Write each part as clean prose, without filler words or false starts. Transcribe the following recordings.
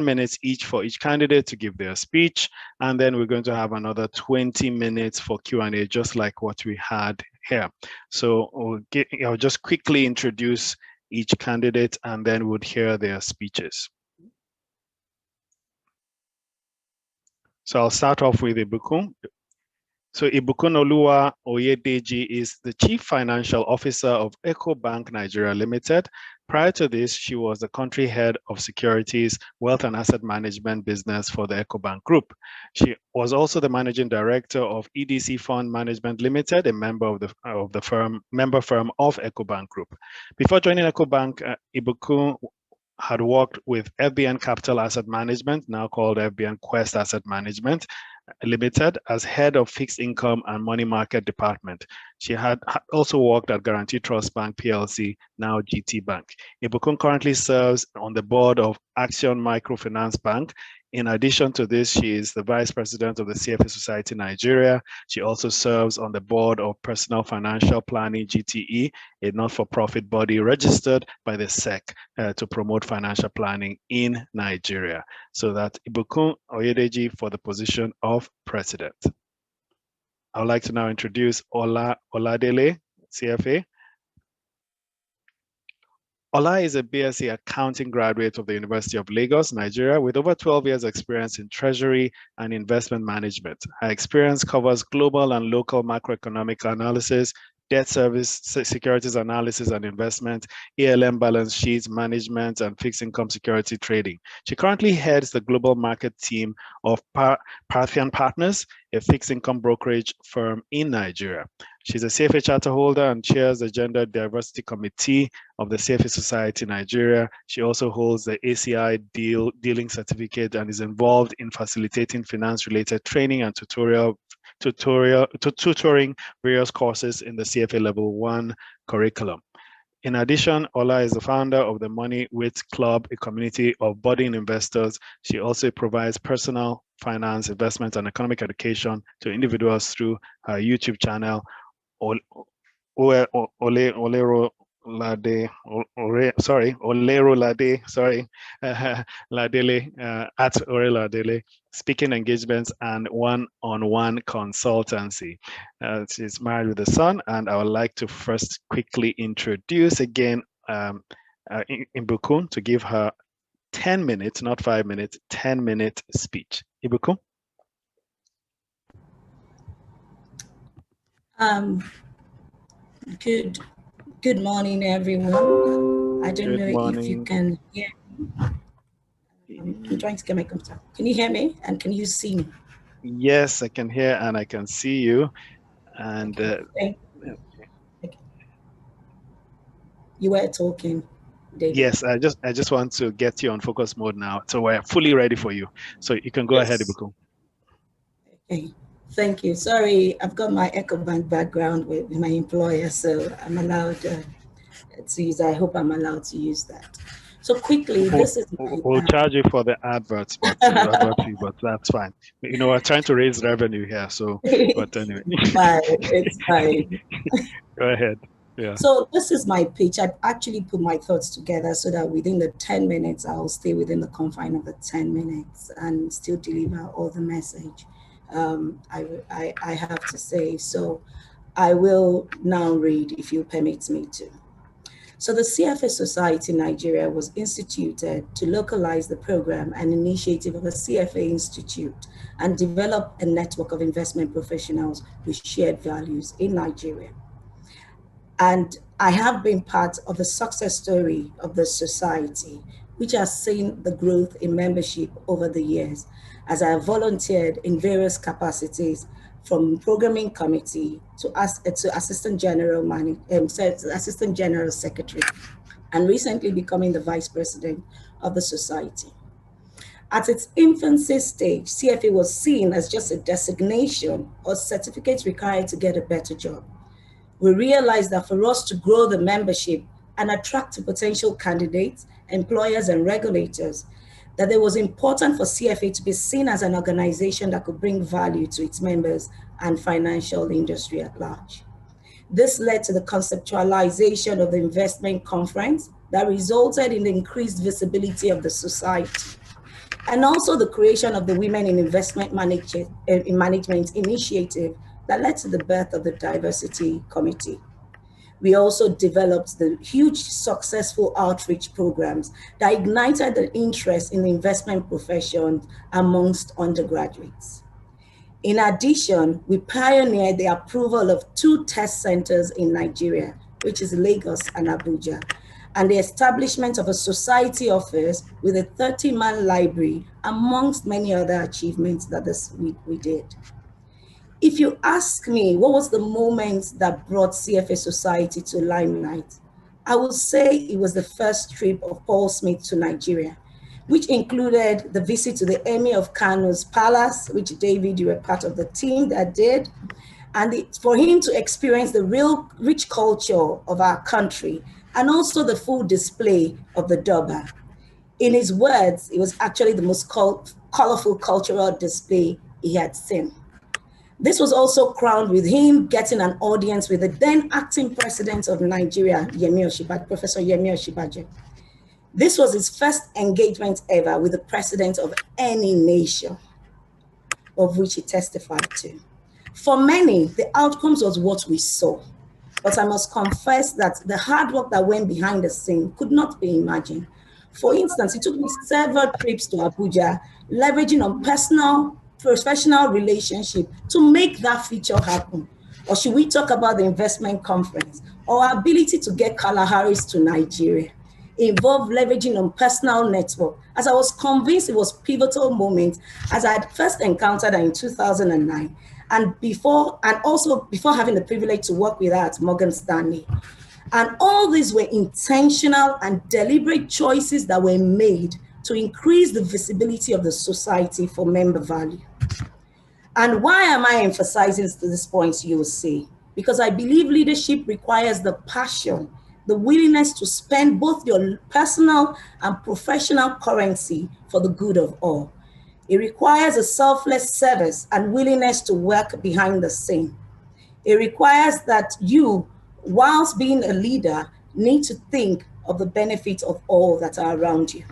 minutes each for each candidate to give their speech, and then we're going to have another 20 minutes for Q&A, just like what we had here. So I'll just quickly introduce each candidate, and then we'll hear their speeches. So I'll start off with Ibukun. So Ibukunolua Oyedeeji is the Chief Financial Officer of Ecobank Nigeria Limited. Prior to this, she was the country head of securities, wealth and asset management business for the Ecobank Group. She was also the managing director of EDC Fund Management Limited, a member of the member firm of Ecobank Group. Before joining Ecobank, Ibukun had worked with FBN Capital Asset Management, now called FBN Quest Asset Management Limited, as head of fixed income and money market department. She had also worked at Guarantee Trust Bank PLC, now GT Bank. Ibukun currently serves on the board of Action Microfinance Bank. In addition to this, she is the vice president of the CFA Society Nigeria. She also serves on the board of Personal Financial Planning GTE, a not-for-profit body registered by the SEC to promote financial planning in Nigeria. So that's Ibukun Oyedeeji for the position of president. I would like to now introduce Oladele, CFA. Ola is a BSc accounting graduate of the University of Lagos, Nigeria, with over 12 years experience in treasury and investment management. Her experience covers global and local macroeconomic analysis, debt service, securities analysis and investment, ALM balance sheets management, and fixed income security trading. She currently heads the global market team of Parthian Partners, a fixed income brokerage firm in Nigeria. She's a CFA charter holder and chairs the Gender Diversity Committee of the CFA Society Nigeria. She also holds the ACI Dealing Certificate and is involved in facilitating finance-related training and tutoring various courses in the CFA Level 1 curriculum. In addition, Ola is the founder of the Money Wit Club, a community of budding investors. She also provides personal finance, investment, and economic education to individuals through her YouTube channel, Ladele, at Ladele, speaking engagements and one-on-one consultancy. She's married with a son, and I would like to first quickly introduce again Ibukun to give her 10 minutes, not 5 minutes, 10-minute speech. Ibukun? Good morning, everyone. I don't know if you can hear me. I'm trying to get my computer. Can you hear me and can you see me? Yes, I can hear and I can see you. And okay. You were talking, David. Yes, I just want to get you on focus mode now, so we're fully ready for you. So you can go ahead, Ibukun. Okay. Thank you. Sorry, I've got my Ecobank background with my employer, so I'm allowed to use. I hope I'm allowed to use that. So quickly, this is. We'll charge you for the adverts, but that's fine. You know, we're trying to raise revenue here, so. But anyway. It's fine. Go ahead. Yeah. So this is my pitch. I've actually put my thoughts together so that within the 10 minutes, I'll stay within the confine of the 10 minutes and still deliver all the message. I have to say. So I will now read, if you permit me to. So the CFA Society Nigeria was instituted to localize the program and initiative of a CFA Institute and develop a network of investment professionals with shared values in Nigeria. And I have been part of the success story of the society, which has seen the growth in membership over the years, as I have volunteered in various capacities, from programming committee to assistant general secretary, and recently becoming the vice president of the society. At its infancy stage, CFA was seen as just a designation or certificate required to get a better job. We realized that for us to grow the membership and attract potential candidates, employers, and regulators, that it was important for CFA to be seen as an organization that could bring value to its members and financial industry at large. This led to the conceptualization of the investment conference that resulted in the increased visibility of the society. and also the creation of the Women in Investment Management initiative that led to the birth of the Diversity Committee. We also developed the huge successful outreach programs that ignited the interest in the investment profession amongst undergraduates. In addition, we pioneered the approval of 2 test centers in Nigeria, which is Lagos and Abuja, and the establishment of a society office with a 30-man library, amongst many other achievements that we did. If you ask me, what was the moment that brought CFA Society to limelight? I would say it was the first trip of Paul Smith to Nigeria, which included the visit to the Emir of Kano's palace, which David, you were part of the team that did, and for him to experience the real rich culture of our country, and also the full display of the Durbar. In his words, it was actually the most colorful cultural display he had seen. This was also crowned with him getting an audience with the then acting president of Nigeria, Professor Yemi Osinbajo. This was his first engagement ever with the president of any nation, of which he testified to. For many, the outcomes was what we saw, but I must confess that the hard work that went behind the scene could not be imagined. For instance, it took me several trips to Abuja, leveraging on professional relationship to make that feature happen. Or should we talk about the investment conference, or our ability to get Kalaharis to Nigeria? Involved leveraging on personal network, as I was convinced it was pivotal moment as I had first encountered her in 2009, and also before having the privilege to work with her at Morgan Stanley. And all these were intentional and deliberate choices that were made to increase the visibility of the society for member value. And why am I emphasizing this point, you will see? Because I believe leadership requires the passion, the willingness to spend both your personal and professional currency for the good of all. It requires a selfless service and willingness to work behind the scene. It requires that you, whilst being a leader, need to think of the benefits of all that are around you.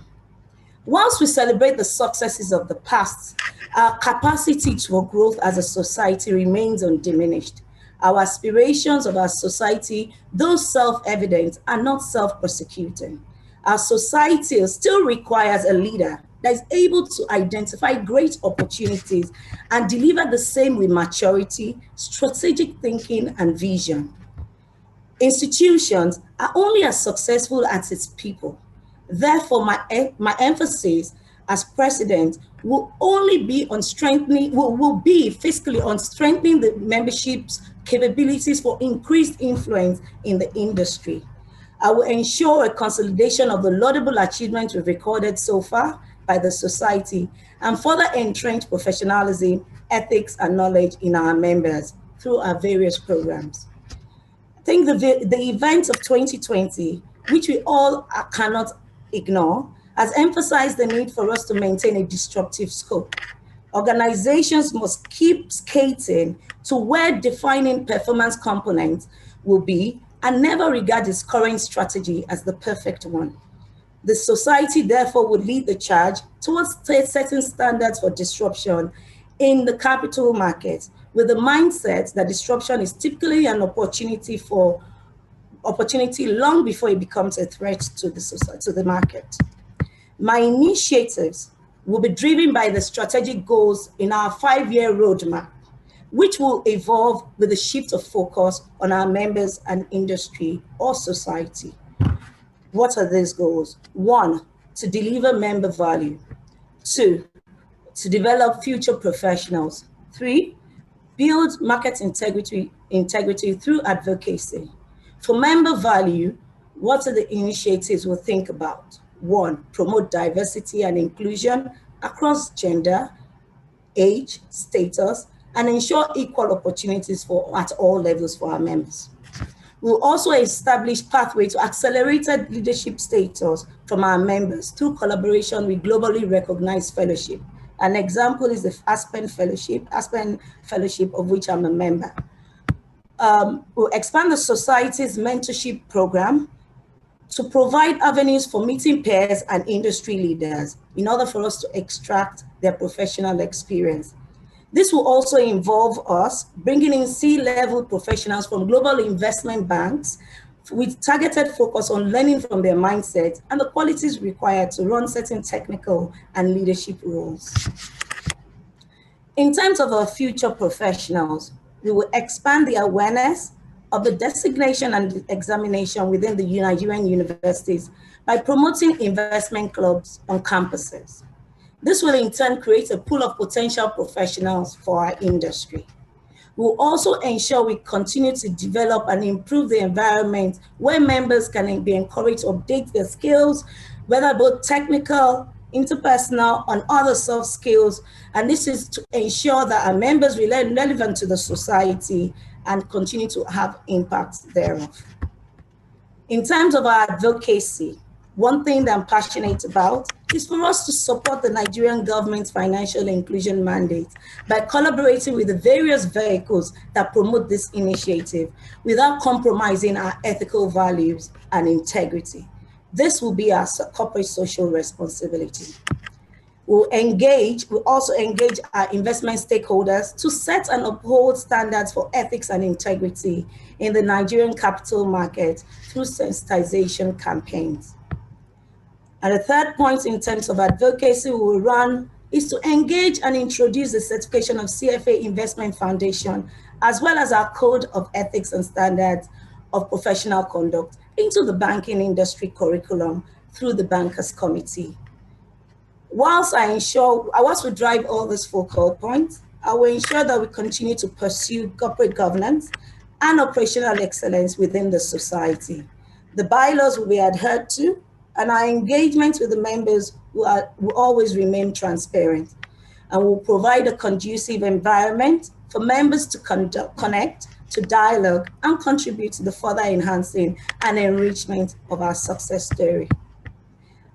Whilst we celebrate the successes of the past, our capacity for growth as a society remains undiminished. Our aspirations of our society, though self-evident, are not self-prosecuting. Our society still requires a leader that is able to identify great opportunities and deliver the same with maturity, strategic thinking, and vision. Institutions are only as successful as its people. Therefore, my emphasis as president will only be on strengthening, will be fiscally on strengthening the membership's capabilities for increased influence in the industry. I will ensure a consolidation of the laudable achievements we've recorded so far by the society and further entrench professionalism, ethics, and knowledge in our members through our various programs. I think the events of 2020, which we all cannot ignore, has emphasized the need for us to maintain a disruptive scope. Organizations must keep skating to where defining performance components will be and never regard its current strategy as the perfect one. The society therefore would lead the charge towards setting standards for disruption in the capital market, with the mindset that disruption is typically an opportunity long before it becomes a threat to the society, to the market. My initiatives will be driven by the strategic goals in our 5-year roadmap, which will evolve with a shift of focus on our members and industry or society. What are these goals? 1, to deliver member value. 2, to develop future professionals. 3, build market integrity through advocacy. For member value, what are the initiatives we'll think about? 1, promote diversity and inclusion across gender, age, status, and ensure equal opportunities at all levels for our members. We'll also establish pathways to accelerated leadership status from our members through collaboration with globally recognized fellowship. An example is the Aspen Fellowship, of which I'm a member. We'll expand the society's mentorship program to provide avenues for meeting peers and industry leaders in order for us to extract their professional experience. This will also involve us bringing in C-level professionals from global investment banks with targeted focus on learning from their mindset and the qualities required to run certain technical and leadership roles. In terms of our future professionals, we will expand the awareness of the designation and examination within the Nigerian universities by promoting investment clubs on campuses. This will in turn create a pool of potential professionals for our industry. We'll also ensure we continue to develop and improve the environment where members can be encouraged to update their skills, whether both technical, interpersonal, and other soft skills. And this is to ensure that our members remain relevant to the society and continue to have impact thereof. In terms of our advocacy, one thing that I'm passionate about is for us to support the Nigerian government's financial inclusion mandate by collaborating with the various vehicles that promote this initiative without compromising our ethical values and integrity. This will be our corporate social responsibility. We'll also engage our investment stakeholders to set and uphold standards for ethics and integrity in the Nigerian capital market through sensitization campaigns. And the third point in terms of advocacy we will run is to engage and introduce the certification of CFA Investment Foundation, as well as our code of ethics and standards of professional conduct into the banking industry curriculum through the Bankers Committee. Whilst we drive all these focal points, I will ensure that we continue to pursue corporate governance and operational excellence within the society. The bylaws will be adhered to, and our engagement with the members will always remain transparent, and will provide a conducive environment for members to connect, to dialogue, and contribute to the further enhancing and enrichment of our success story.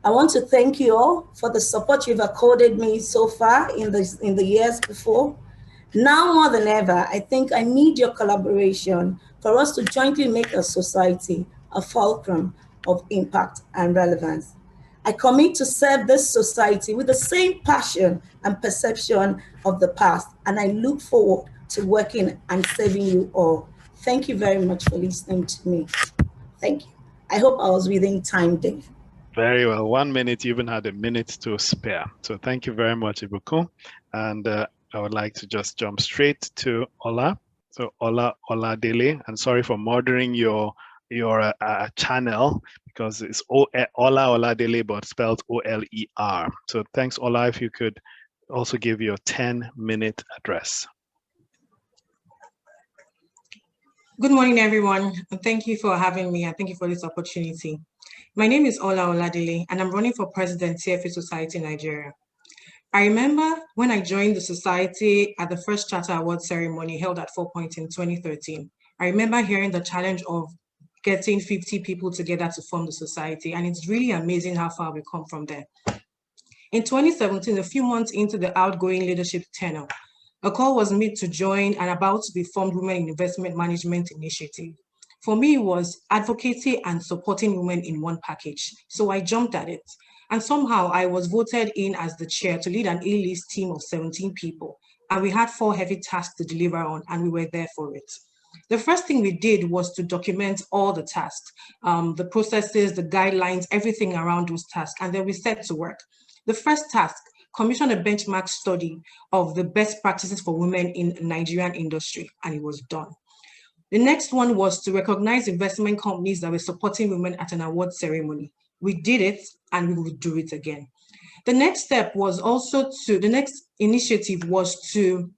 I want to thank you all for the support you've accorded me so far in the years before. Now more than ever, I think I need your collaboration for us to jointly make our society a fulcrum of impact and relevance. I commit to serve this society with the same passion and perception of the past, and I look forward to working and serving you all. Thank you very much for listening to me. Thank you. I hope I was within time, Dave. Very well. 1 minute, you even had a minute to spare. So thank you very much, Ibukun. And I would like to just jump straight to Ola. So Ola Oladele, and sorry for murdering your channel, because it's Ola Oladele, but spelled O-L-E-R. So thanks, Ola. If you could also give your 10-minute address. Good morning, everyone, and thank you for having me, and thank you for this opportunity. My name is Ola Oladele, and I'm running for President, CFA Society Nigeria. I remember when I joined the society at the first Charter Award ceremony held at 4 Point in 2013. I remember hearing the challenge of getting 50 people together to form the society, and it's really amazing how far we've come from there. In 2017, a few months into the outgoing leadership tenure, a call was made to join an about to be formed Women in Investment Management initiative. For me, it was advocacy and supporting women in one package. So I jumped at it. And somehow I was voted in as the chair to lead an A-list team of 17 people. And we had 4 heavy tasks to deliver on, and we were there for it. The first thing we did was to document all the tasks, the processes, the guidelines, everything around those tasks. And then we set to work. The first task, commission a benchmark study of the best practices for women in Nigerian industry, and it was done. The next one was to recognize investment companies that were supporting women at an award ceremony. We did it, and we will do it again. The next step was the next initiative was to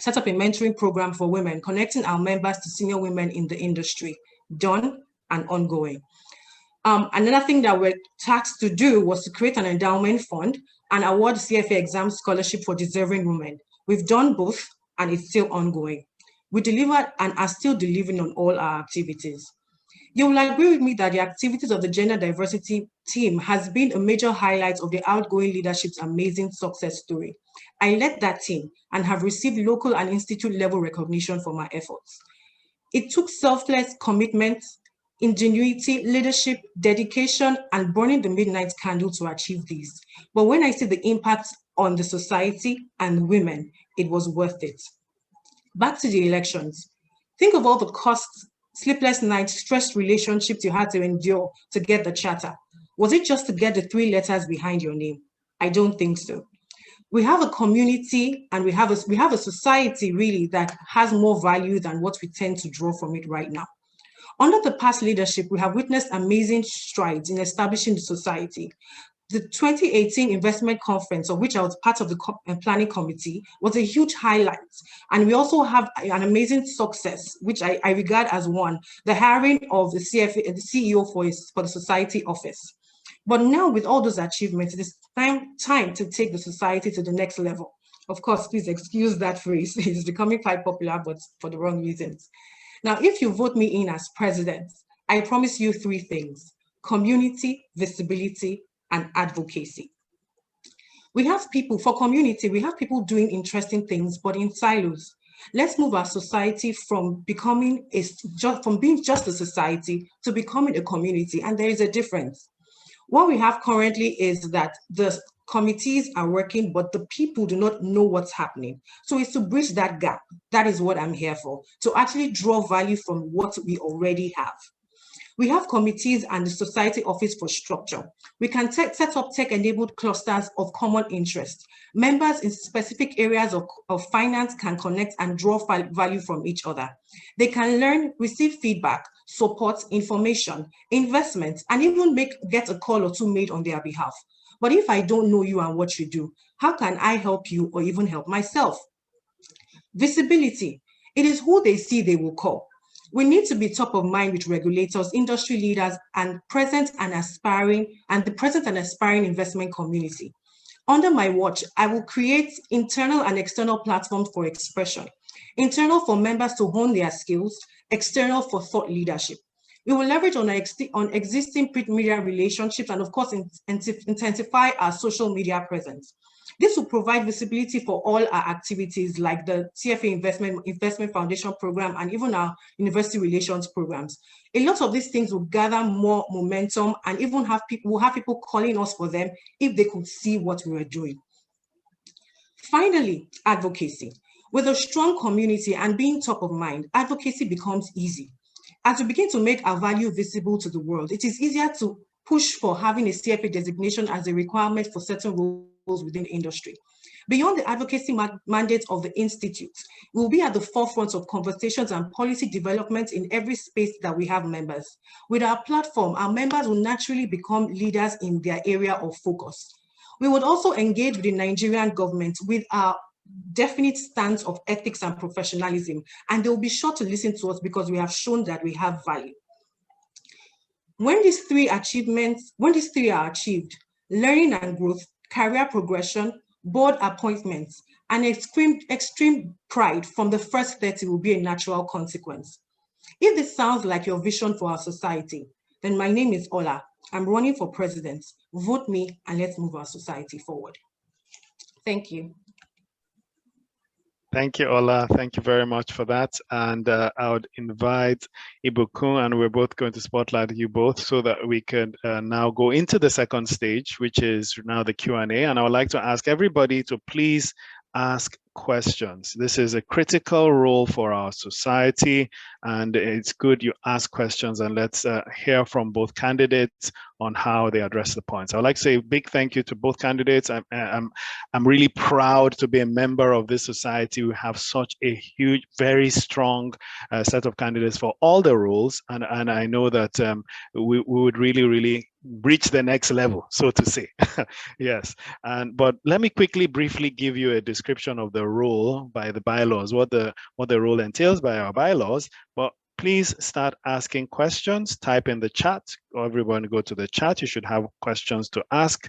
set up a mentoring program for women, connecting our members to senior women in the industry. Done and ongoing. Another thing that we're tasked to do was to create an endowment fund and award CFA exam scholarship for deserving women. We've done both, and it's still ongoing. We delivered and are still delivering on all our activities. You will agree with me that the activities of the gender diversity team has been a major highlight of the outgoing leadership's amazing success story. I led that team and have received local and institute level recognition for my efforts. It took selfless commitment, ingenuity, leadership, dedication, and burning the midnight candle to achieve these. But when I see the impact on the society and women, it was worth it. Back to the elections. Think of all the costs, sleepless nights, stressed relationships you had to endure to get the charter. Was it just to get the 3 letters behind your name? I don't think so. We have a community and we have a society really that has more value than what we tend to draw from it right now. Under the past leadership, we have witnessed amazing strides in establishing the society. The 2018 investment conference, of which I was part of the planning committee, was a huge highlight. And we also have an amazing success, which I regard as one, the hiring of the CFA, the CEO for the society office. But now with all those achievements, it is time to take the society to the next level. Of course, please excuse that phrase. It's becoming quite popular, but for the wrong reasons. Now, if you vote me in as president, I promise you 3 things: community, visibility, and advocacy. We have people, for community, we have people doing interesting things, but in silos. Let's move our society from being just a society to becoming a community, and there is a difference. What we have currently is that the committees are working, but the people do not know what's happening. So it's to bridge that gap. That is what I'm here for, to actually draw value from what we already have. We have committees and the society office for structure. We can set up tech-enabled clusters of common interest. Members in specific areas of finance can connect and draw value from each other. They can learn, receive feedback, support, information, investments, and even get a call or 2 made on their behalf. But if I don't know you and what you do, how can I help you or even help myself? Visibility. It is who they see they will call. We need to be top of mind with regulators, industry leaders, and the present and aspiring investment community. Under my watch, I will create internal and external platforms for expression. Internal for members to hone their skills, external for thought leadership. We will leverage on existing print media relationships and, of course, intensify our social media presence. This will provide visibility for all our activities like the CFA Investment Foundation Program and even our university relations programs. A lot of these things will gather more momentum and even we'll have people calling us for them if they could see what we were doing. Finally, advocacy. With a strong community and being top of mind, advocacy becomes easy. As we begin to make our value visible to the world, it is easier to push for having a CFA designation as a requirement for certain roles within the industry. Beyond the advocacy mandate of the Institute, we will be at the forefront of conversations and policy development in every space that we have members. With our platform, our members will naturally become leaders in their area of focus. We would also engage with the Nigerian government with our definite stance of ethics and professionalism, and they will be sure to listen to us because we have shown that we have value. When these 3 are achieved, learning and growth, career progression, board appointments, and extreme pride from the first 30 will be a natural consequence. If this sounds like your vision for our society, then my name is Ola. I'm running for president. Vote me and let's move our society forward. Thank you. Thank you, Ola. Thank you very much for that. And I would invite Ibukun, and we're both going to spotlight you both so that we could now go into the second stage, which is now the Q&A. And I would like to ask everybody to please ask questions. This is a critical role for our society, and it's good you ask questions, and let's hear from both candidates on how they address the points. I would like to say a big thank you to both candidates. I'm really proud to be a member of this society. We have such a huge, very strong set of candidates for all the roles, and I know that we would really reach the next level, so to say. Yes, but let me briefly give you a description of the role by the bylaws, what the role entails by our bylaws. But please start asking questions, type in the chat, or everyone go to the chat. You should have questions to ask.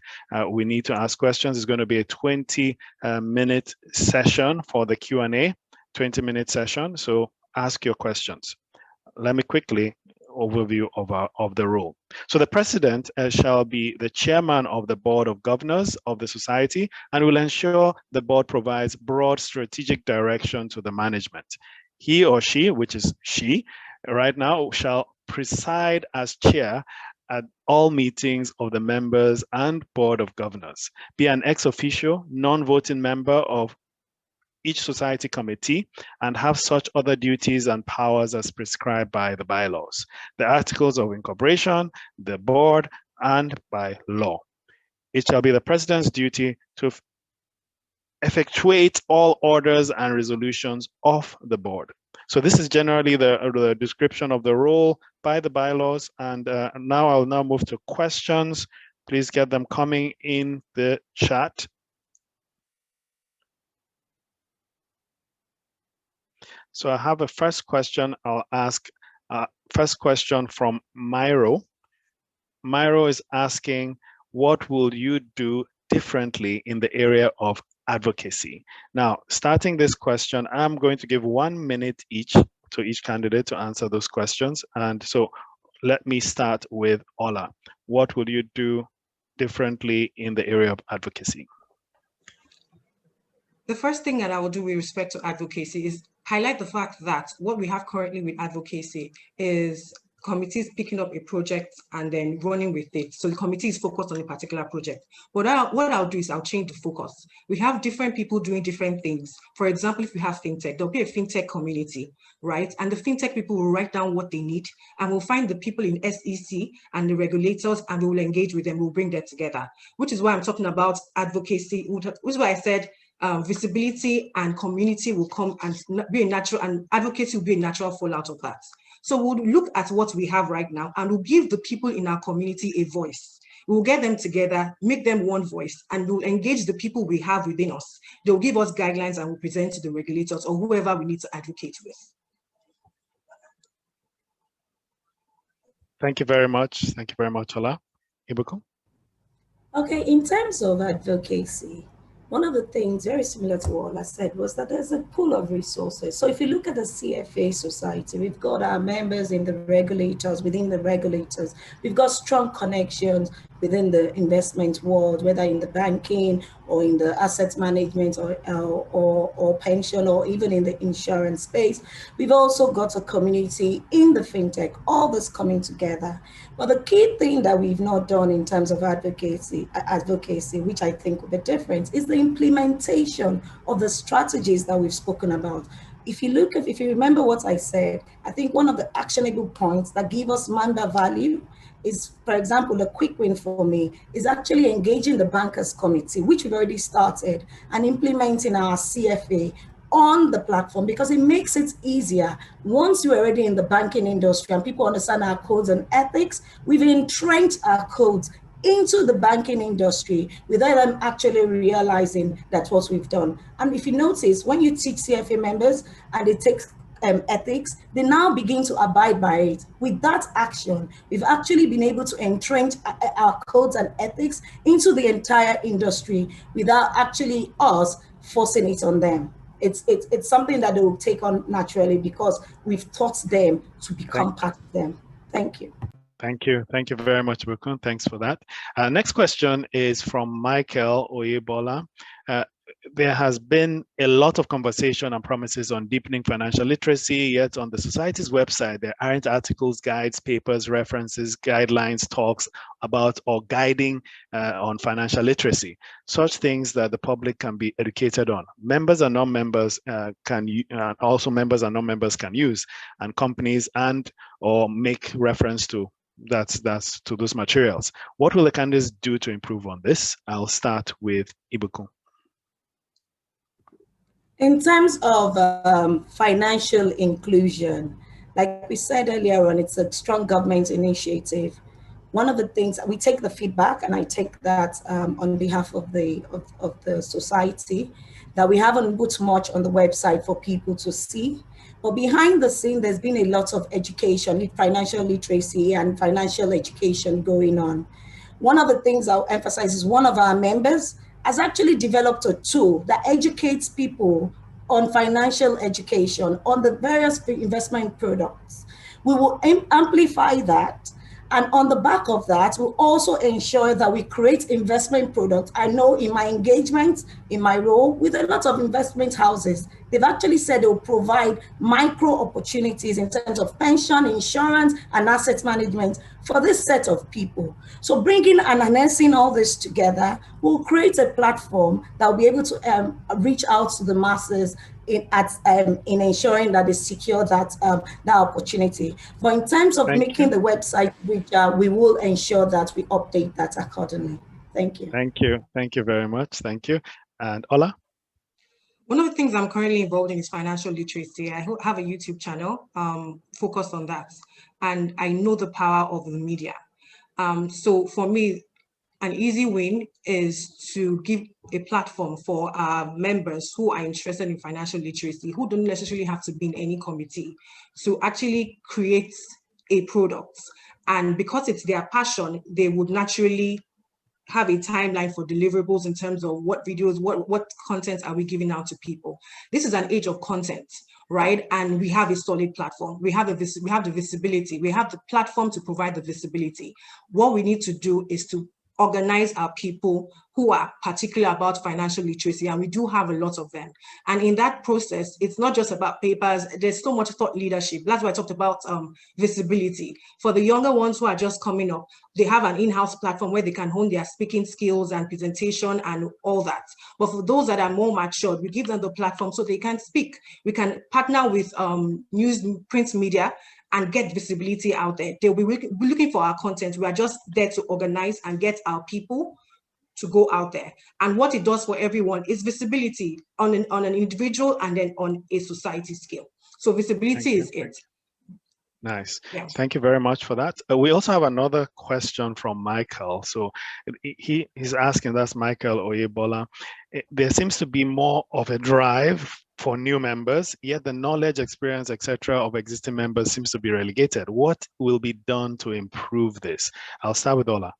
We need to ask questions. It's going to be a 20-minute session for the Q&A, 20-minute session. So ask your questions. Let me quickly overview of the role. So the president shall be the chairman of the board of governors of the society and will ensure the board provides broad strategic direction to the management. He or she, which is she, right now, shall preside as chair at all meetings of the members and board of governors, be an ex officio, non-voting member of each society committee, and have such other duties and powers as prescribed by the bylaws, the articles of incorporation, the board, and by law. It shall be the president's duty to effectuate all orders and resolutions of the board. So this is generally the description of the role by the bylaws. And now I'll now move to questions. Please get them coming in the chat. So I have a first question. I'll ask first question from Myro. Myro is asking, what will you do differently in the area of advocacy? Now, starting this question, I'm going to give 1 minute each to each candidate to answer those questions. And so let me start with Ola. What will you do differently in the area of advocacy? The first thing that I will do with respect to advocacy is highlight the fact that what we have currently with advocacy is committees picking up a project and then running with it. So the committee is focused on a particular project. What I'll do is I'll change the focus. We have different people doing different things. For example, if we have fintech, there'll be a fintech community, right? And the fintech people will write down what they need, and we'll find the people in SEC and the regulators, and we will engage with them. We'll bring that together, which is why I'm talking about advocacy, which is why I said visibility and community will come and be a natural, and advocacy will be a natural fallout of that. So we'll look at what we have right now and we'll give the people in our community a voice. We'll get them together, make them one voice, and we'll engage the people we have within us. They'll give us guidelines and we'll present to the regulators or whoever we need to advocate with. Thank you very much. Thank you very much, Ola. Ibukun? Okay, in terms of advocacy, one of the things very similar to what I said was that there's a pool of resources. So if you look at the CFA Society, we've got our members in the regulators, within the regulators. We've got strong connections within the investment world, whether in the banking or in the asset management or pension or even in the insurance space. We've also got a community in the fintech, all this coming together. But the key thing that we've not done in terms of advocacy, which I think will be different, is the implementation of the strategies that we've spoken about. If you remember what I said, I think one of the actionable points that give us member value is, for example, a quick win for me is actually engaging the bankers committee, which we've already started, and implementing our CFA on the platform, because it makes it easier. Once you're already in the banking industry and people understand our codes and ethics, we've entrenched our codes into the banking industry without them actually realizing that's what we've done. And if you notice, when you teach CFA members and they take ethics, they now begin to abide by it. With that action, we've actually been able to entrench our codes and ethics into the entire industry without actually us forcing it on them. It's something that they will take on naturally because we've taught them to become part of them. Thank you. Thank you. Thank you very much, Ibukun. Thanks for that. Next question is from Michael Oyebola. There has been a lot of conversation and promises on deepening financial literacy, yet on the society's website, there aren't articles, guides, papers, references, guidelines, talks about or guiding on financial literacy, such things that the public can be educated on. Members and non-members also members and non-members can use, and companies and or make reference to that's to those materials. What will the candidates do to improve on this? I'll start with Ibukun. In terms of financial inclusion, like we said earlier on, it's a strong government initiative. One of the things, we take the feedback, and I take that on behalf of the society, that we haven't put much on the website for people to see. But behind the scene, there's been a lot of education, financial literacy and financial education going on. One of the things I'll emphasize is one of our members has actually developed a tool that educates people on financial education, on the various investment products. We will amplify that And on the back of that, we'll also ensure that we create investment products. I know in my engagement, in my role with a lot of investment houses, they've actually said they'll provide micro opportunities in terms of pension, insurance, and asset management for this set of people. So bringing and harnessing all this together will create a platform that will be able to reach out to the masses in ensuring that they secure that opportunity. But in terms of making the website richer, we will ensure that we update that accordingly. Thank you. Thank you. Thank you very much. Thank you. And Ola? One of the things I'm currently involved in is financial literacy. I have a YouTube channel focused on that. And I know the power of the media. So for me, an easy win is to give a platform for our members who are interested in financial literacy, who don't necessarily have to be in any committee, to actually create a product. And because it's their passion, they would naturally have a timeline for deliverables in terms of what videos, what content are we giving out to people. This is an age of content, right? And we have a solid platform. We have the visibility. We have the platform to provide the visibility. What we need to do is to organize our people who are particular about financial literacy, and we do have a lot of them. And in that process, it's not just about papers, there's so much thought leadership. That's why I talked about visibility. For the younger ones who are just coming up, they have an in-house platform where they can hone their speaking skills and presentation and all that. But for those that are more matured, we give them the platform so they can speak. We can partner with news, print media, and get visibility out there. They'll be looking for our content. We are just there to organize and get our people to go out there. And what it does for everyone is visibility on an individual and then on a society scale. So visibility is it. Nice. Yeah. Thank you very much for that. We also have another question from Michael. So he's asking, that's Michael Oyebola. There seems to be more of a drive for new members, yet the knowledge, experience, etc. of existing members seems to be relegated. What will be done to improve this? I'll start with Ola.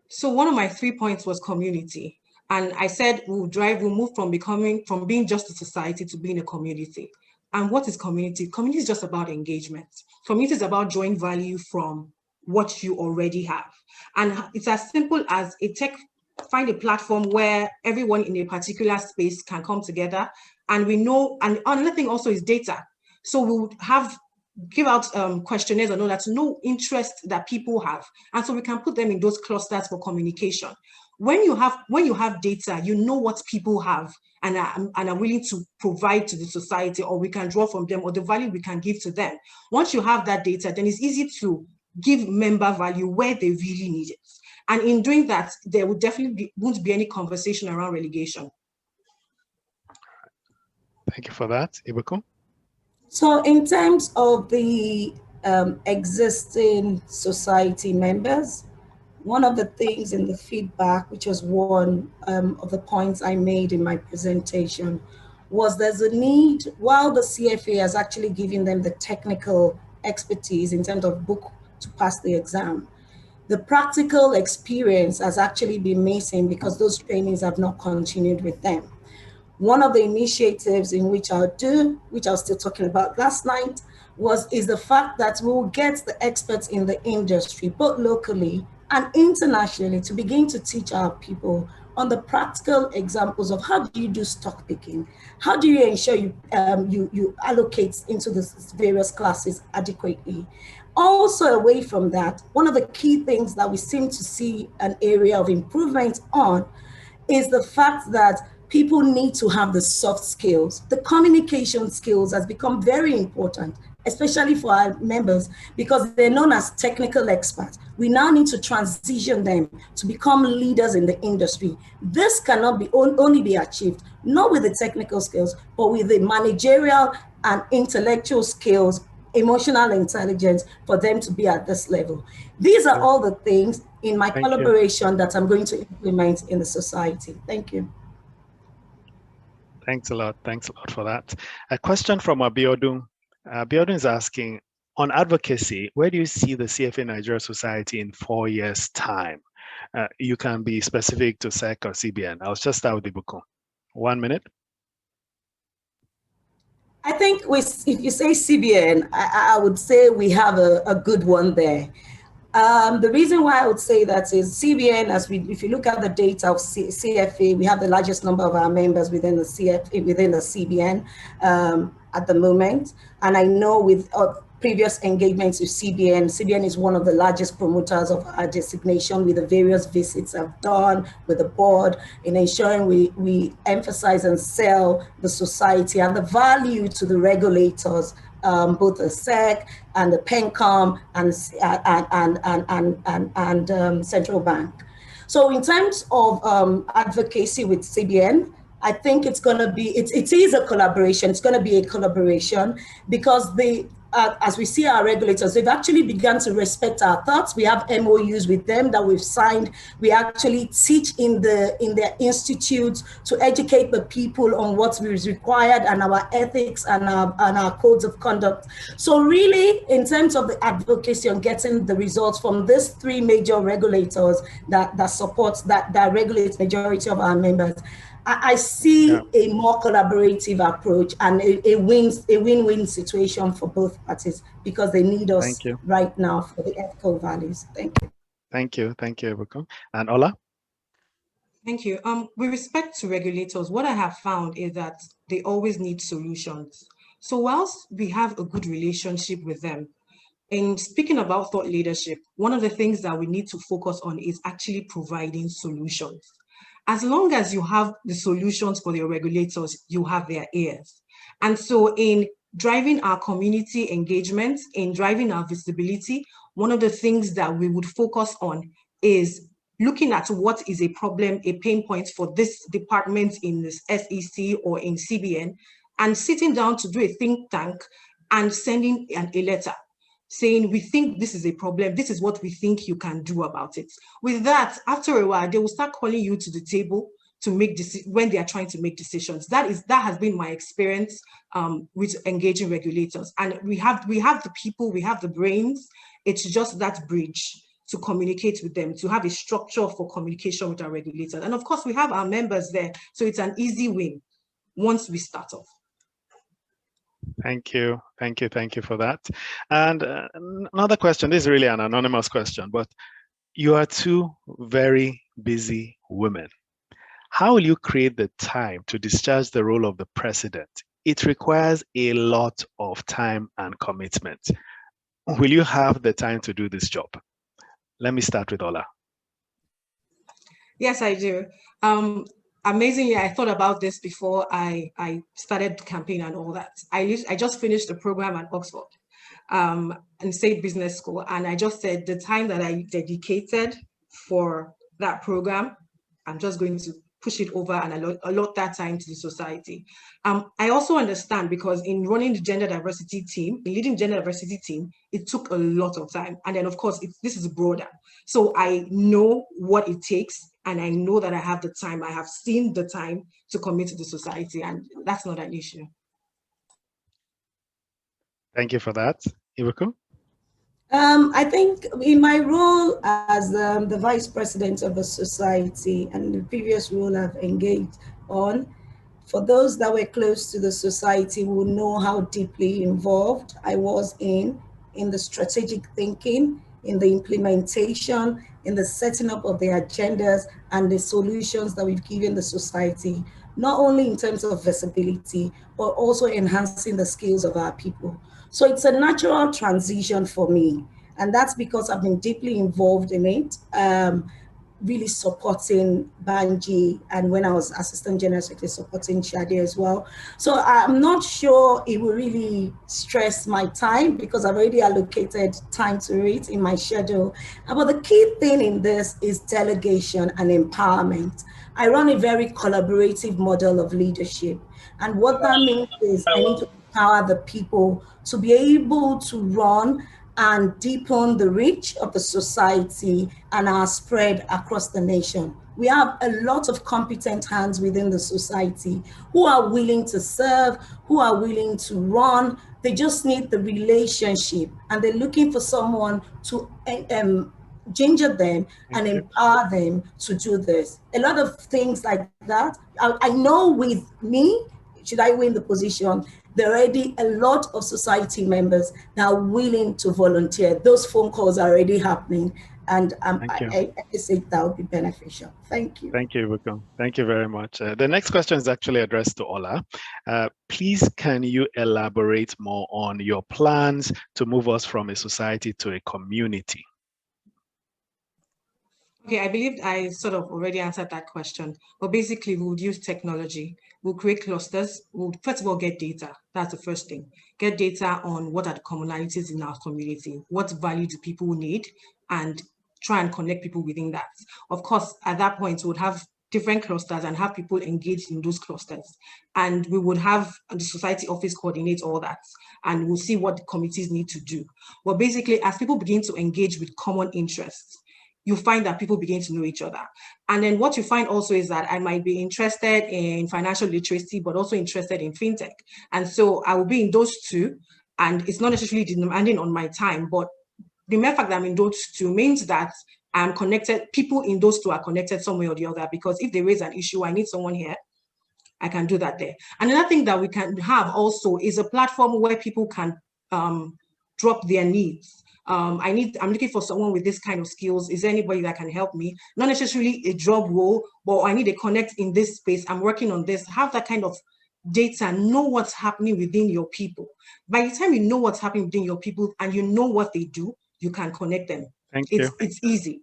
So one of my 3 points was community. And I said we'll move from being just a society to being a community. And what is community? Community is just about engagement. Community is about drawing value from what you already have. And it's as simple as find a platform where everyone in a particular space can come together. And we know, and another thing also is data. So we'll give out questionnaires and all that to know interest that people have. And so we can put them in those clusters for communication. When you have data, you know what people have and are willing to provide to the society, or we can draw from them, or the value we can give to them. Once you have that data, then it's easy to give member value where they really need it. And in doing that, there will definitely won't be any conversation around relegation. Thank you for that. Ibukun? So in terms of the existing society members, one of the things in the feedback, which was one of the points I made in my presentation, was there's a need, while the CFA has actually given them the technical expertise in terms of book to pass the exam, the practical experience has actually been missing because those trainings have not continued with them. One of the initiatives in which I was still talking about last night, is the fact that we will get the experts in the industry, both locally and internationally, to begin to teach our people on the practical examples of how do you do stock picking? How do you ensure you allocate into the various classes adequately? Also, away from that, one of the key things that we seem to see an area of improvement on is the fact that people need to have the soft skills. The communication skills has become very important, especially for our members, because they're known as technical experts. We now need to transition them to become leaders in the industry. This cannot only be achieved, not with the technical skills, but with the managerial and intellectual skills, emotional intelligence, for them to be at this level. These are all the things in my collaboration that I'm going to implement in the society. Thank you. Thanks a lot. Thanks a lot for that. A question from Abiodun. Abiodun is asking, on advocacy, where do you see the CFA Nigeria Society in 4 years' time? You can be specific to SEC or CBN. I'll just start with Ibukun. 1 minute. I think if you say CBN, I would say we have a good one there. The reason why I would say that is CBN, if you look at the data of CFA, we have the largest number of our members within the CBN at the moment. And I know with previous engagements with CBN is one of the largest promoters of our designation with the various visits I've done with the board in ensuring we emphasize and sell the society and the value to the regulators, both the SEC and the PENCOM and central bank. So in terms of advocacy with CBN, I think it's going to be, it is a collaboration. It's going to be a collaboration because as we see our regulators, they've actually begun to respect our thoughts. We have MOUs with them that we've signed. We actually teach in their institutes to educate the people on what is required and our ethics and our codes of conduct. So really, in terms of the advocacy on getting the results from these three major regulators that regulate majority of our members, I see a more collaborative approach and a win-win situation for both parties because they need us right now for the ethical values. Thank you. Thank you, Ibukunolua. And Ola? Thank you. With respect to regulators, what I have found is that they always need solutions. So whilst we have a good relationship with them, in speaking about thought leadership, one of the things that we need to focus on is actually providing solutions. As long as you have the solutions for your regulators, you have their ears. And so in driving our community engagement, in driving our visibility, one of the things that we would focus on is looking at what is a problem, a pain point for this department in this SEC or in CBN, and sitting down to do a think tank and sending a letter saying, we think this is a problem, this is what we think you can do about it. With that, after a while, they will start calling you to the table to make when they are trying to make decisions. That has been my experience with engaging regulators. And we have the people, we have the brains. It's just that bridge to communicate with them, to have a structure for communication with our regulators. And of course, we have our members there, so it's an easy win once we start off. Thank you for that. And another question, this is really an anonymous question, but you are two very busy women. How will you create the time to discharge the role of the president? It requires a lot of time and commitment. Will you have the time to do this job? Let me start with Ola. Yes, I do. Amazingly, I thought about this before I started the campaign and all that. I just finished a program at Oxford and State Business School. And I just said the time that I dedicated for that program, I'm just going to push it over and allot that time to the society. I also understand because in running the gender diversity team, leading the gender diversity team, it took a lot of time. And then of course, this is broader. So I know what it takes and I know that I have the time. I have seen the time to commit to the society and that's not an issue. Thank you for that. Ibuku? I think in my role as the vice president of the society and the previous role I've engaged on, for those that were close to the society will know how deeply involved I was in the strategic thinking, in the implementation, in the setting up of the agendas and the solutions that we've given the society, not only in terms of visibility, but also enhancing the skills of our people. So it's a natural transition for me. And that's because I've been deeply involved in it, really supporting Banji. And when I was Assistant General Secretary, supporting Shadi as well. So I'm not sure it will really stress my time because I've already allocated time to it in my schedule. But the key thing in this is delegation and empowerment. I run a very collaborative model of leadership. And what that means is I need to empower the people to be able to run and deepen the reach of the society and our spread across the nation. We have a lot of competent hands within the society who are willing to serve, who are willing to run. They just need the relationship and they're looking for someone to ginger them and empower them to do this. A lot of things like that. I know with me, should I win the position, there are already a lot of society members that are willing to volunteer. Those phone calls are already happening, and I think that would be beneficial. Thank you. Thank you, Ibukunolua. Thank you very much. The next question is actually addressed to Ola. Please, can you elaborate more on your plans to move us from a society to a community? Okay, I believe I sort of already answered that question, but basically we would use technology. We'll create clusters. We'll first of all get data. That's the first thing. Get data on what are the commonalities in our community, what value do people need, and try and connect people within that. Of course, at that point, we would have different clusters and have people engaged in those clusters. And we would have the society office coordinate all that, and we'll see what the committees need to do. Well, basically, as people begin to engage with common interests, you find that people begin to know each other. And then what you find also is that I might be interested in financial literacy, but also interested in fintech. And so I will be in those two, and it's not necessarily demanding on my time, but the mere fact that I'm in those two means that I'm connected, people in those two are connected some way or the other, because if they raise an issue, I need someone here, I can do that there. Another thing that we can have also is a platform where people can drop their needs. I'm looking for someone with this kind of skills. Is there anybody that can help me? Not necessarily a job role, but I need a connect in this space. I'm working on this. Have that kind of data, know what's happening within your people. By the time you know what's happening within your people and you know what they do, you can connect them. Thank you. It's easy.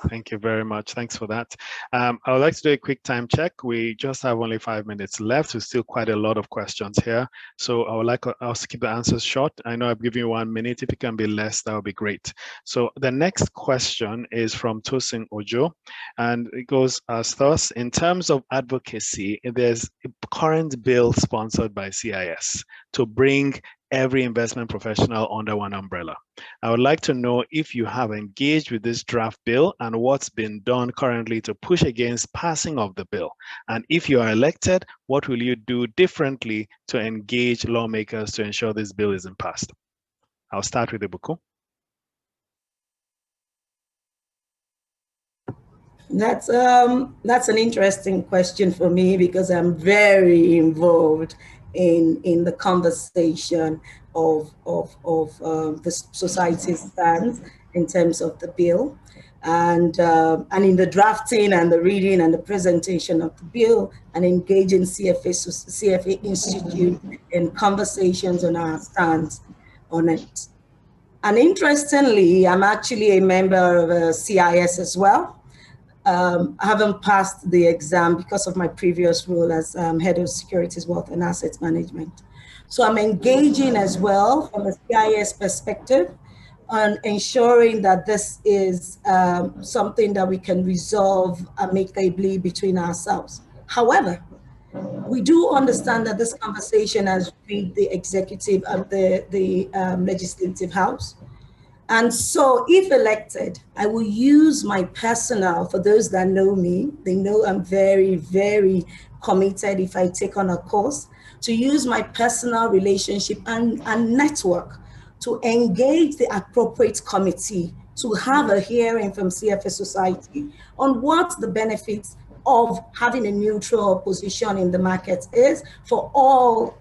Thank you very much. Thanks for that. I would like to do a quick time check. We just have only 5 minutes left. There's still quite a lot of questions here. So I would like us to keep the answers short. I know I've given you 1 minute. If it can be less, that would be great. So the next question is from Tosin Ojo, and it goes as thus: in terms of advocacy, there's a current bill sponsored by CIS to bring every investment professional under one umbrella. I would like to know if you have engaged with this draft bill and what's been done currently to push against passing of the bill. And if you are elected, what will you do differently to engage lawmakers to ensure this bill isn't passed? I'll start with Ibuku. That's an interesting question for me, because I'm very involved in the conversation of the society's stance in terms of the bill, and in the drafting and the reading and the presentation of the bill, and engaging CFA Institute in conversations on our stance on it. And interestingly, I'm actually a member of CIS as well. I haven't passed the exam because of my previous role as head of securities, wealth and asset management. So I'm engaging as well from a CIS perspective on ensuring that this is something that we can resolve amicably between ourselves. However, we do understand that this conversation has reached the executive of the legislative house. And so if elected, I will use my personal, for those that know me, they know I'm very, very committed if I take on a course, to use my personal relationship and network to engage the appropriate committee to have a hearing from CFA Society on what the benefits of having a neutral position in the market is for all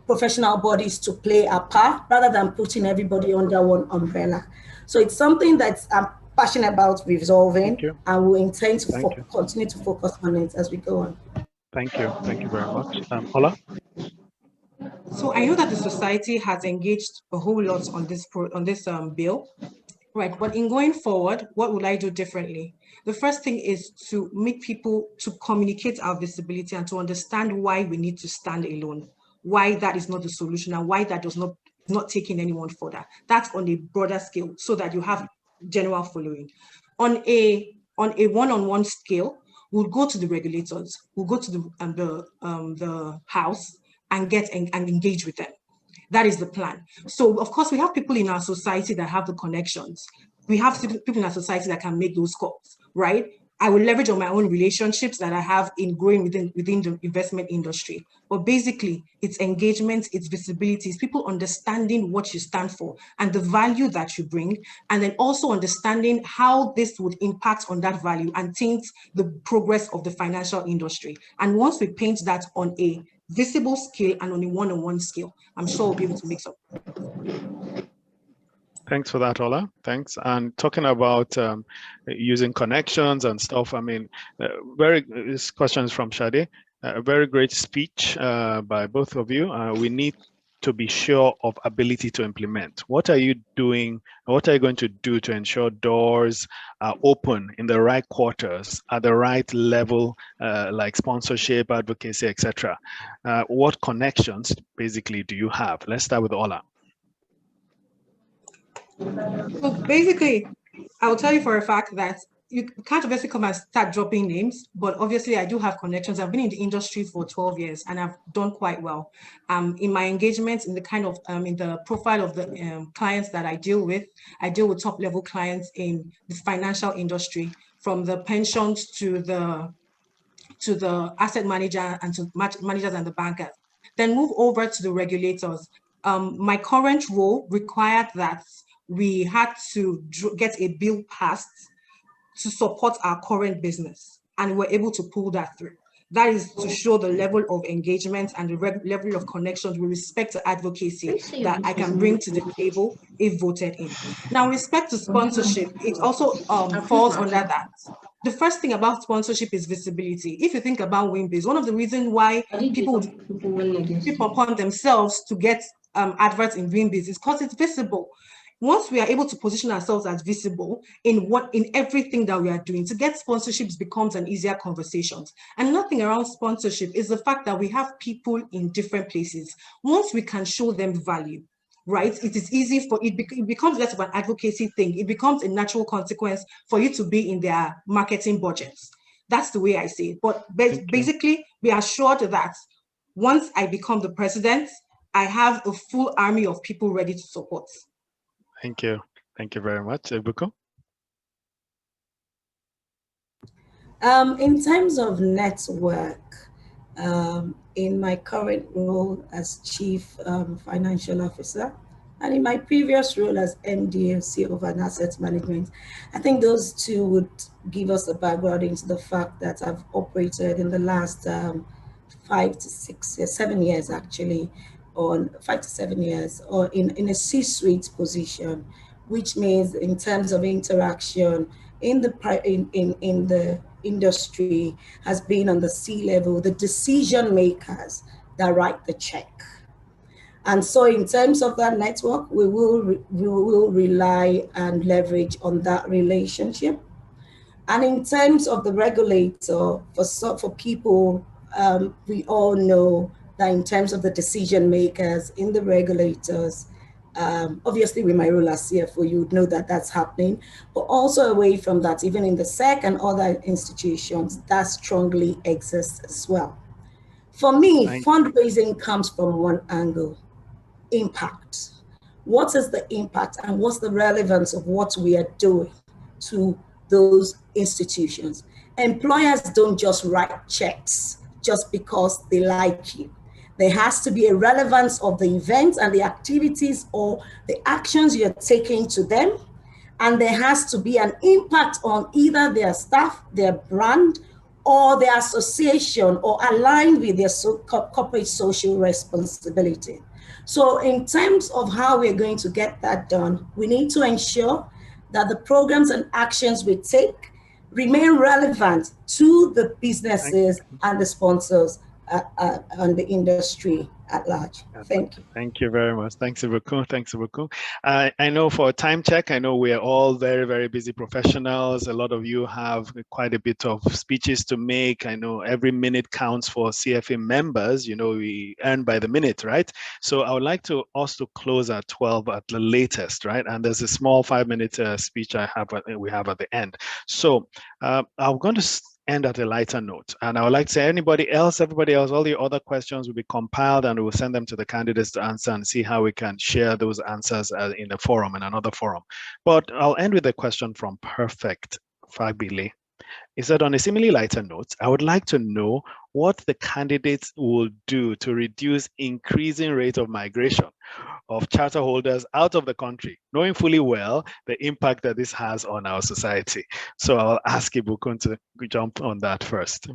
professional bodies to play a part, rather than putting everybody under one umbrella. So it's something that I'm passionate about resolving, and we intend to continue to focus on it as we go on. Thank you. Thank you very much. Ola? So I know that the society has engaged a whole lot on this bill, right? But in going forward, what will I do differently? The first thing is to make people to communicate our visibility and to understand why we need to stand alone, why that is not the solution, and why that does not taking anyone further. That's on a broader scale, so that you have general following. On a one-on-one scale, we'll go to the regulators, we'll go to the house and engage with them. That is the plan. So of course we have people in our society that have the connections. We have people in our society that can make those calls, right? I will leverage on my own relationships that I have in growing within the investment industry. But basically, it's engagement, it's visibility, it's people understanding what you stand for and the value that you bring, and then also understanding how this would impact on that value and taint the progress of the financial industry. And once we paint that on a visible scale and on a one-on-one scale. I'm sure we'll be able to make some. Thanks for that, Ola. Thanks. And talking about using connections and stuff, I mean, this question is from Shade. A very great speech by both of you. We need to be sure of ability to implement. What are you doing? What are you going to do to ensure doors are open in the right quarters at the right level, like sponsorship, advocacy, etc.? What connections basically do you have? Let's start with Ola. So basically, I will tell you for a fact that you can't obviously come and start dropping names, but obviously I do have connections. I've been in the industry for 12 years and I've done quite well. In my engagements, in the kind of, in the profile of the clients that I deal with top level clients in the financial industry, from the pensions to the asset manager and to managers and the bankers. Then move over to the regulators. My current role required that we had to get a bill passed to support our current business, and we're able to pull that through. That is to show the level of engagement and the level of connections with respect to advocacy that I can bring to the table if voted in. Now, with respect to sponsorship, it also falls under that. The first thing about sponsorship is visibility. If you think about WinBiz, one of the reasons why people flip upon themselves to get adverts in WinBiz is because it's visible. Once we are able to position ourselves as visible in everything that we are doing, to get sponsorships becomes an easier conversation. And nothing around sponsorship is the fact that we have people in different places. Once we can show them value, right, it is easy for it becomes less of an advocacy thing. It becomes a natural consequence for you to be in their marketing budgets. That's the way I see it. But basically, we are sure that once I become the president, I have a full army of people ready to support. Thank you. Thank you very much. Ibuku? In terms of network, in my current role as Chief Financial Officer, and in my previous role as MD of an asset management, I think those two would give us a background into the fact that I've operated in the last 7 years actually, on 5 to 7 years, or in a C-suite position, which means in terms of interaction in the industry has been on the C-level, the decision makers that write the check. And so in terms of that network, we will rely and leverage on that relationship. And in terms of the regulator, for people, we all know that in terms of the decision makers in the regulators, obviously with my role as CFO, you would know that that's happening, but also away from that, even in the SEC and other institutions, that strongly exists as well. For me, fundraising comes from one angle: impact. What is the impact and what's the relevance of what we are doing to those institutions? Employers don't just write checks just because they like you. There has to be a relevance of the events and the activities or the actions you're taking to them. And there has to be an impact on either their staff, their brand, or their association, or aligned with their corporate social responsibility. So in terms of how we're going to get that done, we need to ensure that the programs and actions we take remain relevant to the businesses and the sponsors and the industry at large. Thank you. Thank you very much. Thanks, Ibuku. Thanks, Ibuku. I know for a time check, I know we are all very, very busy professionals. A lot of you have quite a bit of speeches to make. I know every minute counts for CFA members. You know, we earn by the minute, right? So I would like us to close at 12 at the latest, right? And there's a small 5-minute speech we have at the end. So I'm going to end at a lighter note. And I would like to say everybody else, all the other questions will be compiled and we'll send them to the candidates to answer and see how we can share those answers in a forum, in another forum. But I'll end with a question from Perfect Fabile. Is that on a similarly lighter note, I would like to know what the candidates will do to reduce increasing rate of migration of charter holders out of the country, knowing fully well the impact that this has on our society. So I'll ask Ibukun to jump on that first.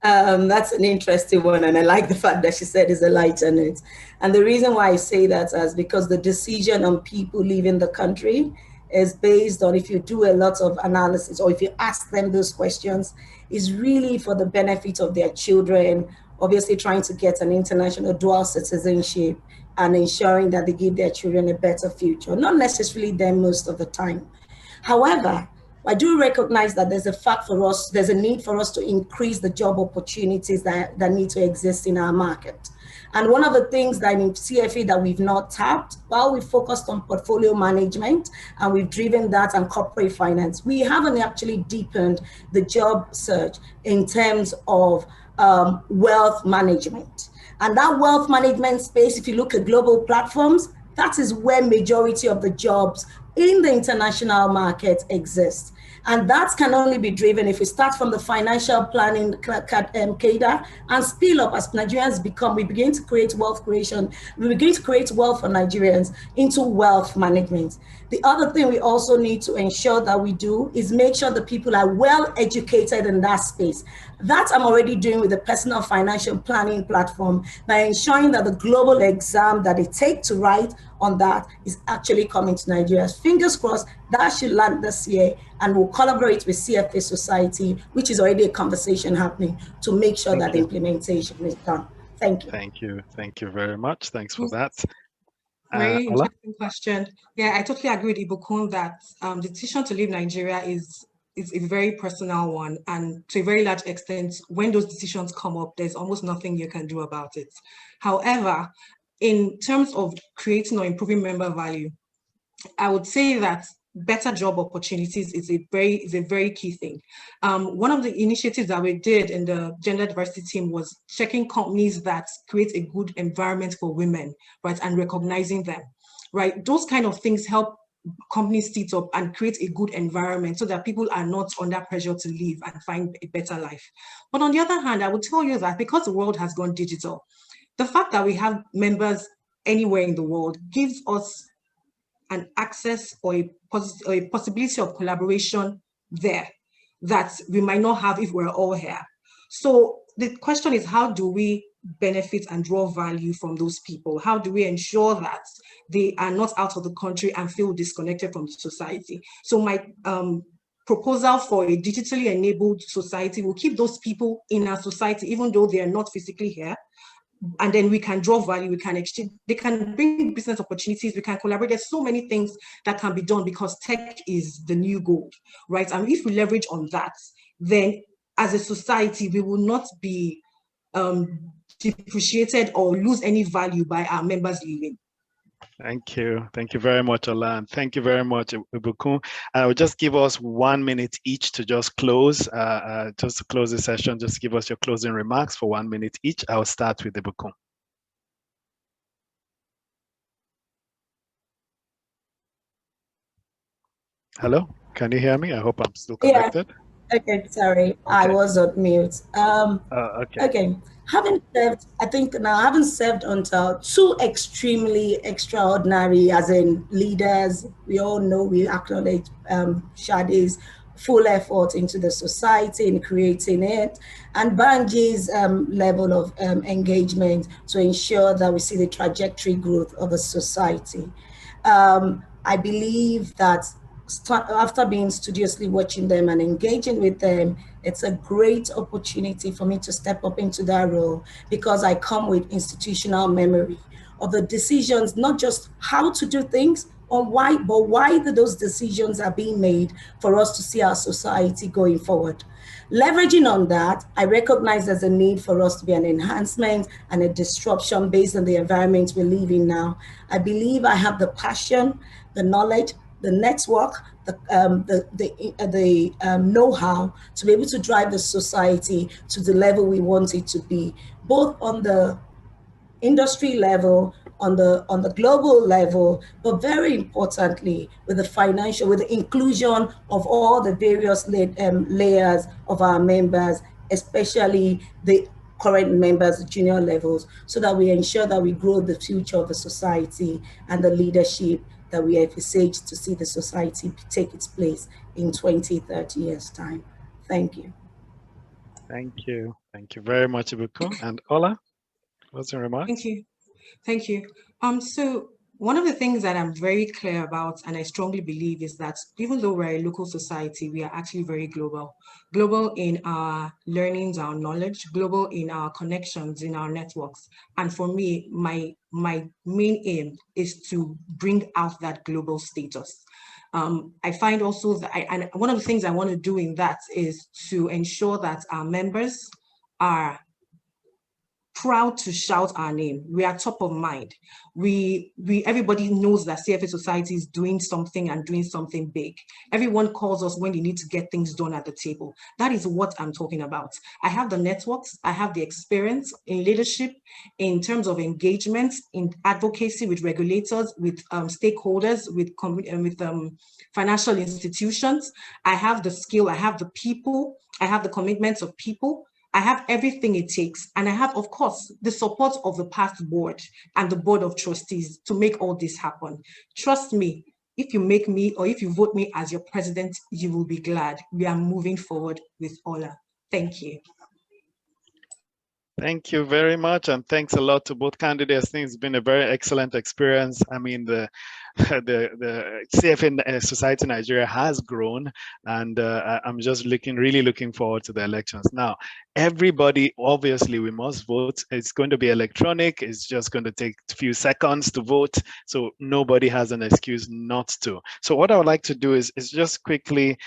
That's an interesting one, and I like the fact that she said it's a lighter note. And the reason why I say that is because the decision on people leaving the country is based on, if you do a lot of analysis or if you ask them those questions, is really for the benefit of their children, obviously trying to get an international dual citizenship and ensuring that they give their children a better future, not necessarily them most of the time. However, I do recognize that there's a need for us to increase the job opportunities that need to exist in our market. And one of the things that in CFA that we've not tapped, while we focused on portfolio management and we've driven that and corporate finance, we haven't actually deepened the job search in terms of wealth management. And that wealth management space, if you look at global platforms, that is where majority of the jobs in the international market exist. And that can only be driven if we start from the financial planning cadre and spill up as Nigerians we begin to create wealth creation, we begin to create wealth for Nigerians into wealth management. The other thing we also need to ensure that we do is make sure that people are well educated in that space. That I'm already doing with the personal financial planning platform by ensuring that the global exam that they take to write on that is actually coming to Nigeria. Fingers crossed, that should land this year, and we'll collaborate with CFA Society, which is already a conversation happening to make sure that the implementation is done. Thank you. Thank you. Thank you very much. Thanks for that. Very interesting question. Yeah, I totally agree with Ibukun that the decision to leave Nigeria is a very personal one, and to a very large extent, when those decisions come up, there's almost nothing you can do about it. However, in terms of creating or improving member value, I would say that better job opportunities is a very key thing. One of the initiatives that we did in the gender diversity team was checking companies that create a good environment for women, right, and recognizing them, right? Those kind of things help companies sit up and create a good environment so that people are not under pressure to leave and find a better life. But on the other hand, I would tell you that because the world has gone digital, the fact that we have members anywhere in the world gives us an access or a possibility of collaboration there that we might not have if we're all here. So the question is, how do we benefit and draw value from those people? How do we ensure that they are not out of the country and feel disconnected from society? So my proposal for a digitally enabled society will keep those people in our society, even though they are not physically here. And then we can draw value, we can exchange, they can bring business opportunities, we can collaborate. There's so many things that can be done because tech is the new gold, right? And if we leverage on that, then as a society, we will not be depreciated or lose any value by our members leaving. Thank you. Thank you very much, Ola. And thank you very much, Ibukun. I will just give us 1 minute each to just close, just to close the session. Just give us your closing remarks for 1 minute each. I'll start with Ibukun. Hello, can you hear me? I hope I'm still connected. Yeah. Okay, sorry, okay. I was on mute. Okay. Having served, I think now having served until two extremely extraordinary, as in leaders, we all know, we acknowledge Shade's full effort into the society in creating it, and Banji's level of engagement to ensure that we see the trajectory growth of the society. I believe that after being studiously watching them and engaging with them, it's a great opportunity for me to step up into that role, because I come with institutional memory of the decisions, not just how to do things or why, but why those decisions are being made for us to see our society going forward. Leveraging on that, I recognize there's a need for us to be an enhancement and a disruption based on the environment we live in now. I believe I have the passion, the knowledge, the network, the know-how to be able to drive the society to the level we want it to be, both on the industry level, on the global level, but very importantly, with the inclusion of all the various layers of our members, especially the current members, junior levels, so that we ensure that we grow the future of the society and the leadership that we envisage to see the society take its place in 20, 30 years' time. Thank you. Thank you. Thank you very much, Ibukun. And Ola, closing remarks? Thank you. Thank you. So one of the things that I'm very clear about, and I strongly believe, is that even though we're a local society, we are actually very global. Global in our learnings, our knowledge, global in our connections, in our networks. And for me, my main aim is to bring out that global status. I find also that, and one of the things I want to do in that is to ensure that our members are proud to shout our name. We are top of mind. Everybody knows that CFA Society is doing something and doing something big. Everyone calls us when they need to get things done at the table. That is what I'm talking about. I have the networks, I have the experience in leadership, in terms of engagement, in advocacy with regulators, with stakeholders, with financial institutions. I have the skill, I have the people, I have the commitments of people. I have everything it takes. And I have, of course, the support of the past board and the board of trustees to make all this happen. Trust me, if you make me or if you vote me as your president, you will be glad. We are moving forward with Ola. Thank you. Thank you very much, and thanks a lot to both candidates. I think it's been a very excellent experience. I mean, the CFA Society Nigeria has grown, and I'm just really looking forward to the elections. Now, everybody, obviously, we must vote. It's going to be electronic. It's just going to take a few seconds to vote, so nobody has an excuse not to. So what I would like to do is just quickly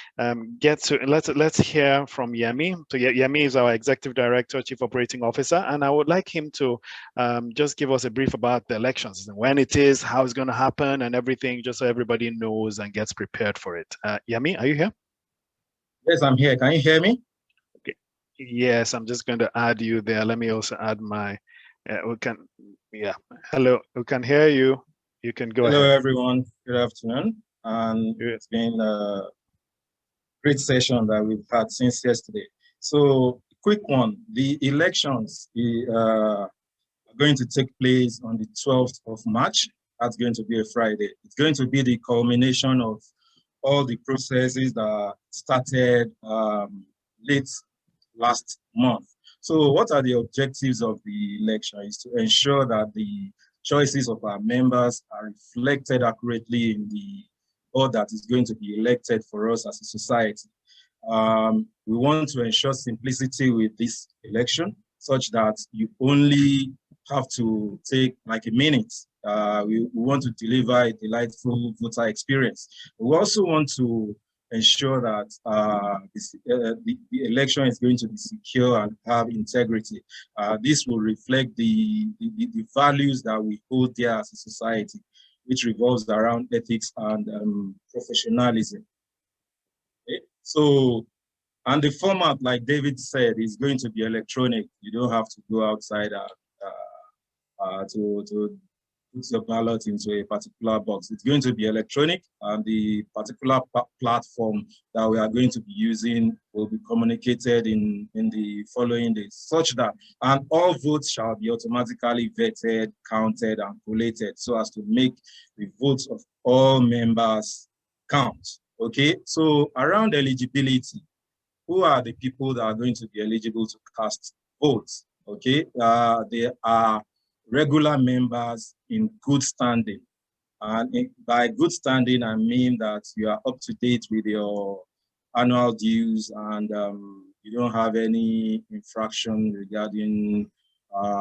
get to, let's hear from Yemi. So Yemi is our Executive Director, Chief Operating Officer, and I would like him to just give us a brief about the elections, when it is, how it's going to happen, and everything, just so everybody knows and gets prepared for it. Yemi, are you here? Yes, I'm here. Can you hear me? Okay. Yes, I'm just going to add you there. Let me also add my, hello, we can hear you. You can go ahead. Hello, everyone. Good afternoon. And it's been a great session that we've had since yesterday. So, quick one, the elections are going to take place on the 12th of March. That's going to be a Friday. It's going to be the culmination of all the processes that started late last month. So what are the objectives of the election? Is to ensure that the choices of our members are reflected accurately in the board that is going to be elected for us as a society. We want to ensure simplicity with this election, such that you only have to take like a minute. We want to deliver a delightful voter experience. We also want to ensure that the election is going to be secure and have integrity. This will reflect the values that we hold dear as a society, which revolves around ethics and professionalism. Okay? So, and the format, like David said, is going to be electronic. You don't have to go outside to put your ballot into a particular box. It's going to be electronic, and the particular platform that we are going to be using will be communicated in the following days, such that, and all votes shall be automatically vetted, counted, and collated, so as to make the votes of all members count. Okay, so around eligibility, who are the people that are going to be eligible to cast votes? Okay, they are regular members in good standing. And by good standing, I mean that you are up to date with your annual dues and you don't have any infraction regarding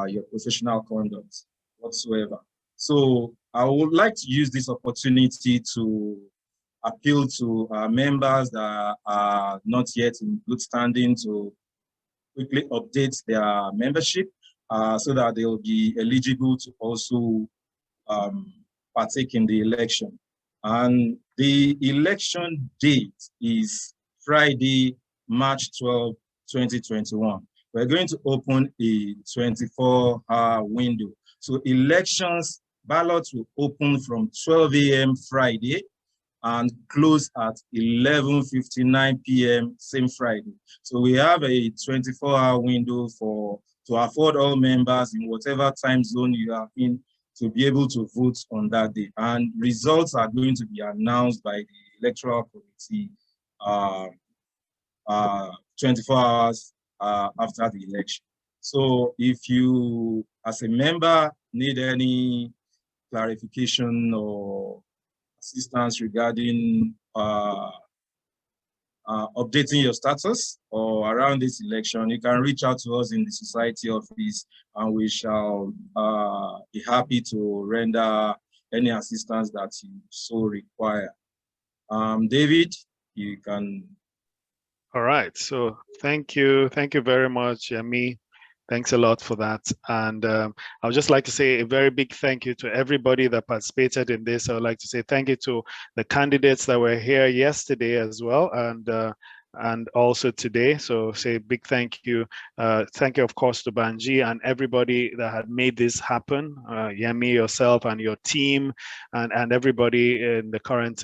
your professional conduct whatsoever. So I would like to use this opportunity to appeal to members that are not yet in good standing to quickly update their membership so that they will be eligible to also partake in the election. And the election date is Friday, March 12, 2021. We're going to open a 24-hour window. So elections, ballots will open from 12 a.m. Friday and close at 11:59 p.m. same Friday. So we have a 24-hour window to afford all members in whatever time zone you are in to be able to vote on that day. And results are going to be announced by the Electoral Committee 24 hours after the election. So if you, as a member, need any clarification or assistance regarding updating your status or around this election, you can reach out to us in the society office, and we shall be happy to render any assistance that you so require. David, you can. All right, so thank you very much, Yemi. Thanks a lot for that. And I would just like to say a very big thank you to everybody that participated in this. I would like to say thank you to the candidates that were here yesterday as well, and also today. So say big thank you. Thank you, of course, to Banji and everybody that had made this happen. Yemi, yourself and your team, and everybody in the current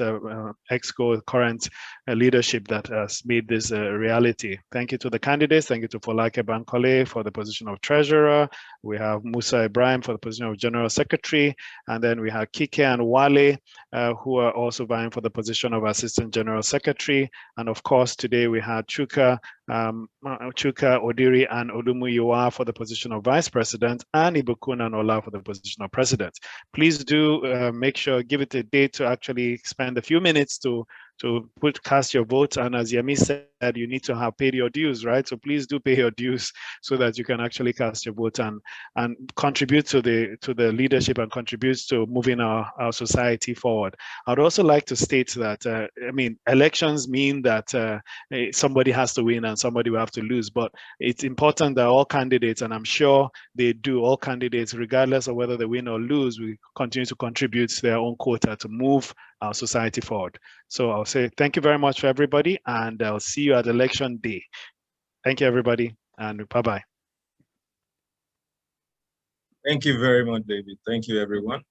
EXCO, current leadership that has made this a reality. Thank you to the candidates. Thank you to Folake Bankole for the position of treasurer. We have Musa Ibrahim for the position of general secretary. And then we have Kike and Wale, who are also vying for the position of assistant general secretary. And of course, today we had Chuka, Odiri, and Odumuyiwa for the position of vice president, and Ibukun and Ola for the position of president. Please do make sure, give it a day to actually spend a few minutes to cast your vote. And as Yemi said, you need to have paid your dues, right? So please do pay your dues so that you can actually cast your vote and contribute to the leadership and contribute to moving our society forward. I'd also like to state that, I mean, elections mean that somebody has to win and somebody will have to lose, but it's important that all candidates, and I'm sure they do, all candidates, regardless of whether they win or lose, we continue to contribute to their own quota to move our society forward. So I'll say thank you very much for everybody, and I'll see you at election day. Thank you, everybody, and bye-bye. Thank you very much, David. Thank you, everyone.